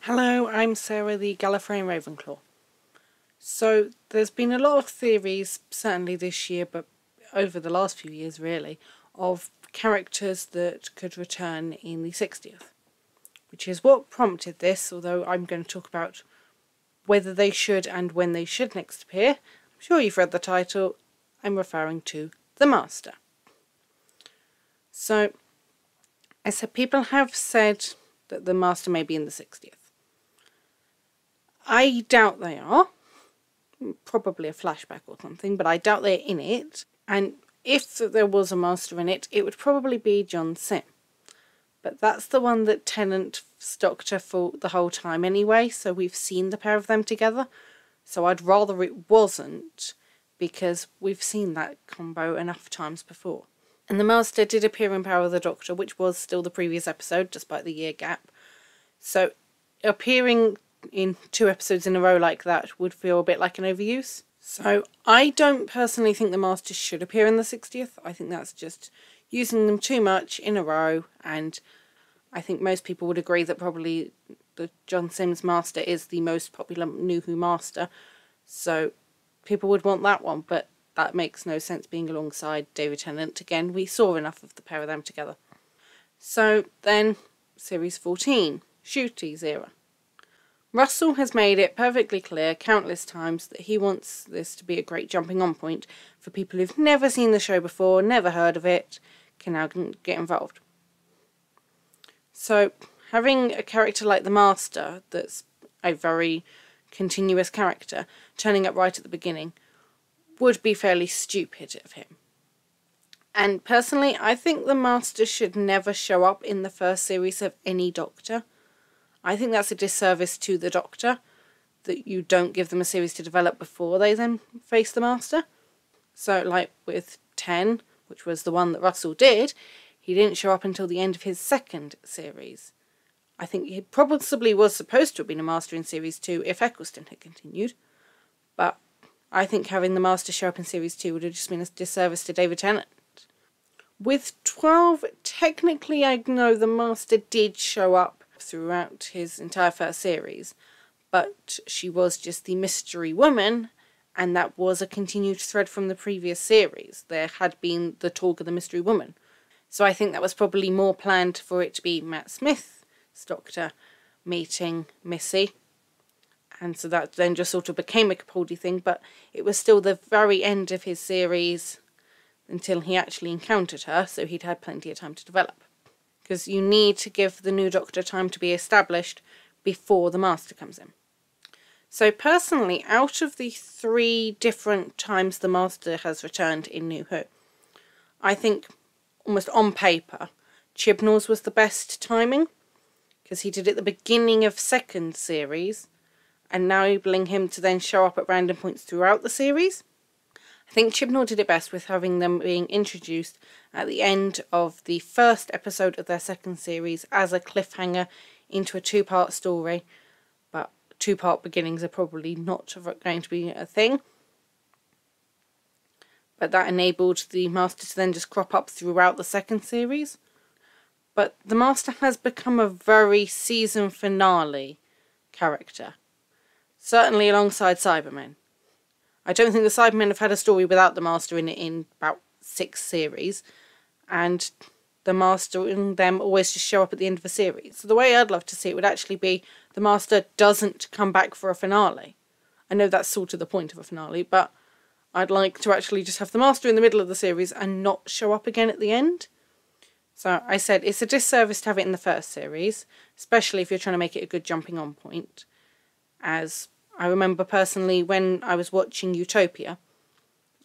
Hello, I'm Sarah, the Gallifreyan Ravenclaw. So, there's been a lot of theories, certainly this year, but over the last few years really, of characters that could return in the 60th. Which is what prompted this, although I'm going to talk about whether they should and when they should next appear. I'm sure you've read the title. I'm referring to the Master. So, I said people have said that the Master may be in the 60th. I doubt they are. Probably a flashback or something, but I doubt they're in it. And if there was a Master in it, it would probably be John Sim. But that's the one that Tennant stuck to for the whole time anyway, so we've seen the pair of them together. So I'd rather it wasn't, because we've seen that combo enough times before. And the Master did appear in Power of the Doctor, which was still the previous episode, despite the year gap. So appearing in 2 episodes in a row like that would feel a bit like an overuse. So I don't personally think the Master should appear in the 60th. I think that's just using them too much in a row, and I think most people would agree that probably the John Sims Master is the most popular New Who Master, so people would want that one, but that makes no sense being alongside David Tennant. Again, we saw enough of the pair of them together. So then, Series 14, Ncuti's era. Russell has made it perfectly clear countless times that he wants this to be a great jumping on point for people who've never seen the show before, never heard of it, can now get involved. So, having a character like the Master that's a very continuous character turning up right at the beginning would be fairly stupid of him. And personally, I think the Master should never show up in the first series of any Doctor. I think that's a disservice to the Doctor, that you don't give them a series to develop before they then face the Master. So, like with 10, which was the one that Russell did, he didn't show up until the end of his second series. I think he probably was supposed to have been a Master in Series 2 if Eccleston had continued, but I think having the Master show up in Series 2 would have just been a disservice to David Tennant. With 12, technically I know the Master did show up throughout his entire first series, but she was just the mystery woman, and that was a continued thread from the previous series. There had been the talk of the mystery woman. So I think that was probably more planned for it to be Matt Smith's Doctor meeting Missy, and so that then just sort of became a Capaldi thing, but it was still the very end of his series until he actually encountered her, so he'd had plenty of time to develop. Because you need to give the new Doctor time to be established before the Master comes in. So personally, out of the 3 different times the Master has returned in New Who, I think, almost on paper, Chibnall's was the best timing, because he did it at the beginning of second series, and now enabling him to then show up at random points throughout the series. I think Chibnall did it best with having them being introduced at the end of the first episode of their second series as a cliffhanger into a 2-part story, but 2-part beginnings are probably not going to be a thing. But that enabled the Master to then just crop up throughout the second series. But the Master has become a very season finale character, certainly alongside Cybermen. I don't think the Cybermen have had a story without the Master in it in about 6 series, and the Master and them always just show up at the end of a series. So the way I'd love to see it would actually be the Master doesn't come back for a finale. I know that's sort of the point of a finale, but I'd like to actually just have the Master in the middle of the series and not show up again at the end. So I said it's a disservice to have it in the first series, especially if you're trying to make it a good jumping on point, as I remember personally when I was watching Utopia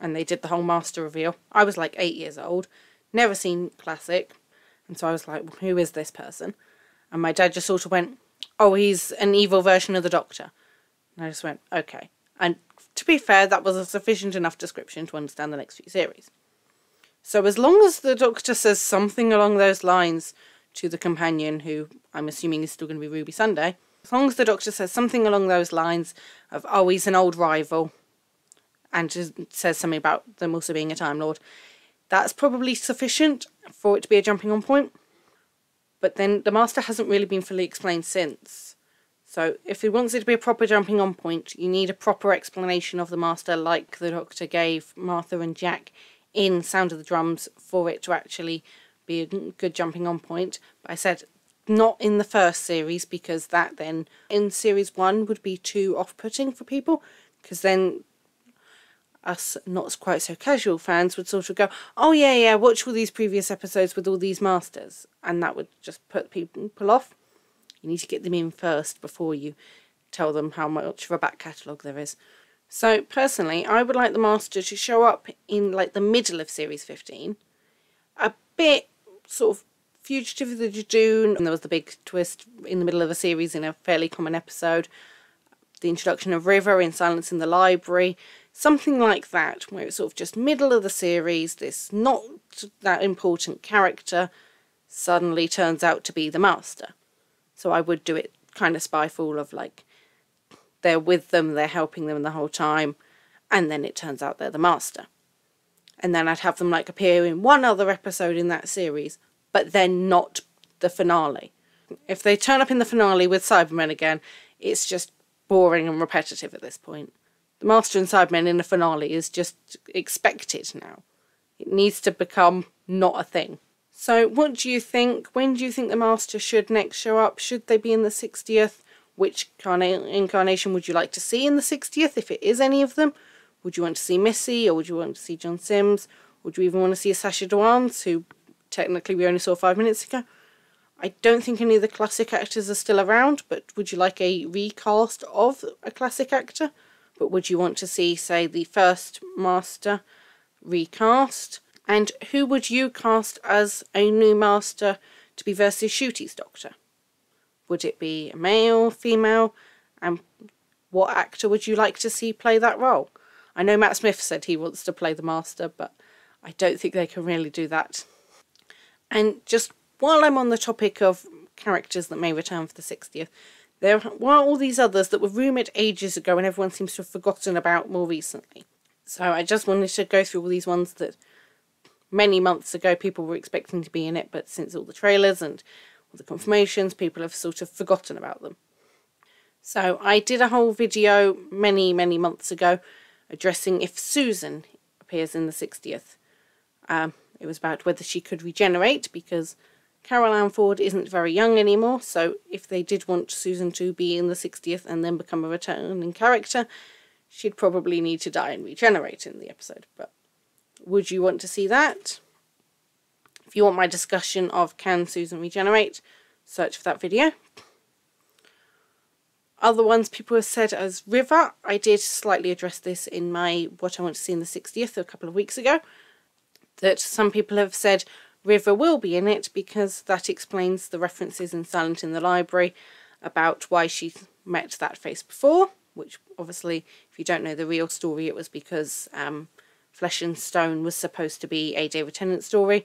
and they did the whole Master reveal. I was like 8 years old, never seen Classic, and so I was like, who is this person? And my dad just sort of went, oh, he's an evil version of the Doctor. And I just went, okay. And to be fair, that was a sufficient enough description to understand the next few series. So as long as the Doctor says something along those lines to the companion, who I'm assuming is still going to be Ruby Sunday, as long as the Doctor says something along those lines of, oh, he's an old rival, and just says something about them also being a Time Lord, that's probably sufficient for it to be a jumping on point. But then the Master hasn't really been fully explained since. So if he wants it to be a proper jumping on point, you need a proper explanation of the Master like the Doctor gave Martha and Jack in Sound of the Drums for it to actually be a good jumping on point. But I said not in the first series, because that then in series 1 would be too off-putting for people, because then us not quite so casual fans would sort of go, oh yeah, watch all these previous episodes with all these Masters, and that would just put people off. You need to get them in first before you tell them how much of a back catalogue there is. So personally, I would like the Master to show up in like the middle of series 15, a bit sort of fugitive of the Jejune, and there was the big twist in the middle of the series in a fairly common episode, the introduction of River in Silence in the Library, something like that, where it's sort of just middle of the series, this not that important character suddenly turns out to be the Master. So I would do it kind of Spyfall of like, they're with them, they're helping them the whole time, and then it turns out they're the Master. And then I'd have them like appear in one other episode in that series, but then not the finale. If they turn up in the finale with Cybermen again, it's just boring and repetitive at this point. The Master and Cybermen in the finale is just expected now. It needs to become not a thing. So what do you think? When do you think the Master should next show up? Should they be in the 60th? Which incarnation would you like to see in the 60th, if it is any of them? Would you want to see Missy, or would you want to see John Sims? Would you even want to see Sacha Dhawan, who technically we only saw 5 minutes ago? I don't think any of the classic actors are still around, but would you like a recast of a classic actor? But would you want to see, say, the first Master recast? And who would you cast as a new Master to be versus Ncuti's Doctor? Would it be a male, female? And what actor would you like to see play that role? I know Matt Smith said he wants to play the Master, but I don't think they can really do that. And just while I'm on the topic of characters that may return for the 60th, there were all these others that were rumoured ages ago and everyone seems to have forgotten about more recently. So I just wanted to go through all these ones that many months ago people were expecting to be in it, but since all the trailers and all the confirmations, people have sort of forgotten about them. So I did a whole video many months ago addressing if Susan appears in the 60th. It was about whether she could regenerate, because Carol Ann Ford isn't very young anymore, so if they did want Susan to be in the 60th and then become a returning character, she'd probably need to die and regenerate in the episode. But would you want to see that? If you want my discussion of can Susan regenerate, search for that video. Other ones people have said as River, I did slightly address this in my What I Want to See in the 60th a couple of weeks ago, that some people have said River will be in it because that explains the references in Silent in the Library about why she met that face before, which obviously, if you don't know the real story, it was because Flesh and Stone was supposed to be a David Tennant story,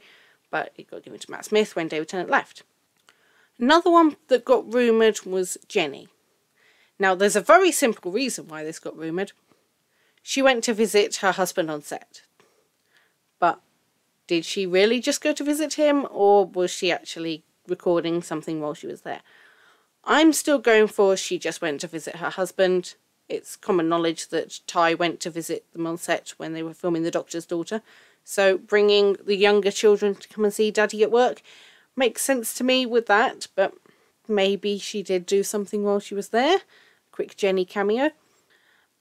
but it got given to Matt Smith when David Tennant left. Another one that got rumoured was Jenny. Now, there's a very simple reason why this got rumoured. She went to visit her husband on set. But did she really just go to visit him, or was she actually recording something while she was there? I'm still going for she just went to visit her husband. It's common knowledge that Ty went to visit them on set when they were filming The Doctor's Daughter. So bringing the younger children to come and see Daddy at work makes sense to me with that, but maybe she did do something while she was there. Quick Jenny cameo.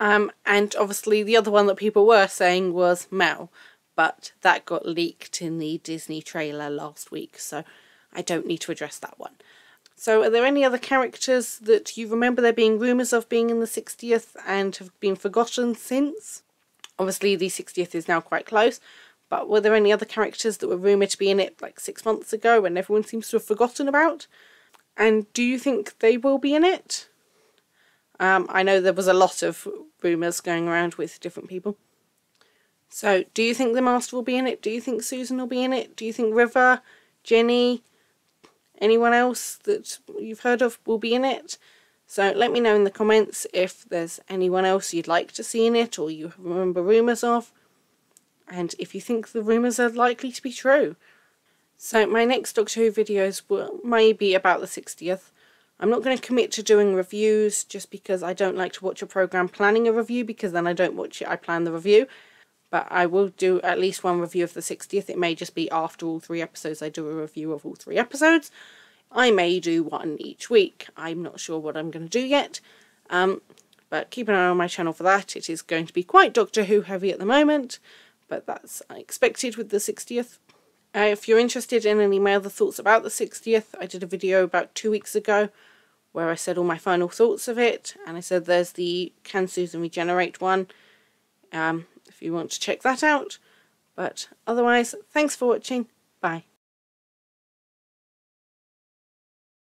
And obviously the other one that people were saying was Mel, but that got leaked in the Disney trailer last week, so I don't need to address that one. So are there any other characters that you remember there being rumours of being in the 60th and have been forgotten since? Obviously the 60th is now quite close, but were there any other characters that were rumoured to be in it like 6 months ago and everyone seems to have forgotten about? And do you think they will be in it? I know there was a lot of rumours going around with different people. So, do you think the Master will be in it? Do you think Susan will be in it? Do you think River, Jenny, anyone else that you've heard of will be in it? So let me know in the comments if there's anyone else you'd like to see in it or you remember rumours of. And if you think the rumours are likely to be true. So my next Doctor Who videos may be about the 60th. I'm not going to commit to doing reviews just because I don't like to watch a programme planning a review, because then I don't watch it, I plan the review. But I will do at least one review of the 60th. It may just be after all 3 episodes I do a review of all 3 episodes. I may do one each week. I'm not sure what I'm going to do yet. But keep an eye on my channel for that. It is going to be quite Doctor Who heavy at the moment, but that's unexpected with the 60th. If you're interested in any other thoughts about the 60th, I did a video about 2 weeks ago where I said all my final thoughts of it, and I said there's the Can Susan Regenerate one, if you want to check that out. But otherwise, thanks for watching. Bye.